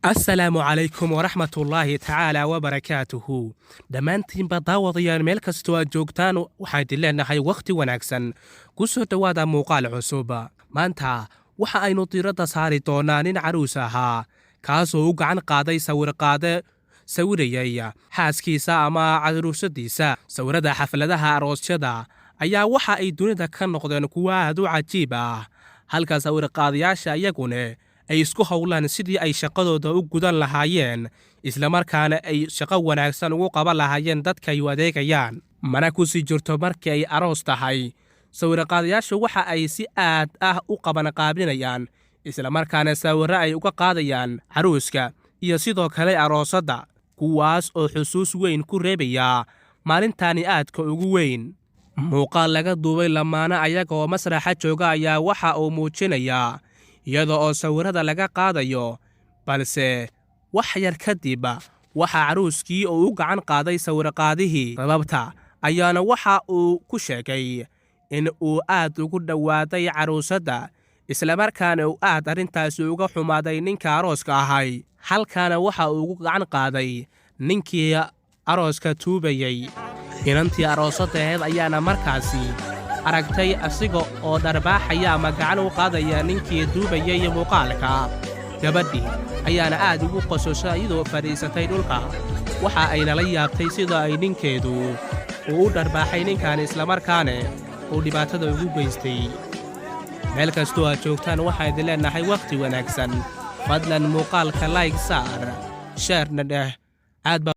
السلام عليكم ورحمة الله تعالى وبركاته. dhammaantiin ba daawadayaan meel kastoo aad joogtaan waxaan idin leenahay wakhti wanaagsan ku soo dhowaada muuqaal cusub. maanta waxa aynu diiradda saari doonaa nin caruus ahaa kaasoo u gacan qaaday sawirqaade sawirayay xaaskiisa ama caruusadiisa. sawirada xafladaha aroosyada ayaa waxa ay dunida ka noqdeen kuwa aad u cajiib ah, halka sawirqaadayaasha iyaguna ay isku howlaan sidii ay shaqadooda u gudan lahaayeen isla markaana ay shaqo wanaagsan ugu qaban lahaayeen dadka ay u adeegayaan. mana ku sii jirto markii ay aroos tahay, sawirqaadayaashu waxa ay si aad ah u qabanqaabinayaan isla markaana sawirro ay uga qaadayaan caruuska iyo sidoo kale aroosadda, kuwaas oo xusuus weyn ku reebaya maalintaani aadka ugu weyn. muuqaal laga duubay lamaana ayaga oo masraxa jooga ayaa waxa uu muujinayaa iyada oo sawirada laga qaadayo, balse wax yar kadib waxa caruuskii uu u gacan qaaday sawirqaadihii. sababta ayaana waxa uu ku sheegay in uu aad ugu dhowaaday caruusadda isla markaana uu aad arrintaasi uga xumaaday ninka arooska ahay, halkaana waxa uu ugu gacan qaaday ninkii arooska tuubayay. inantii aroosadeed ayaana markaasi aragtay asiga oo dharbaaxaya ama gacan u qaadaya ninkii duubayay muuqaalka. gabadhii ayaana aad ugu qososhay iyadoo fadhiisatay dhulka, waxa ayna la yaabtay sida ay ninkeedu uu u dharbaaxay ninkan islamarkaana uu dhibaatada ugu geystay. meel kastoo aad joogtaan waxaan idin leenahay wakhti wanaagsan. fadlan muuqaalka like saar, sheerna dheh. aad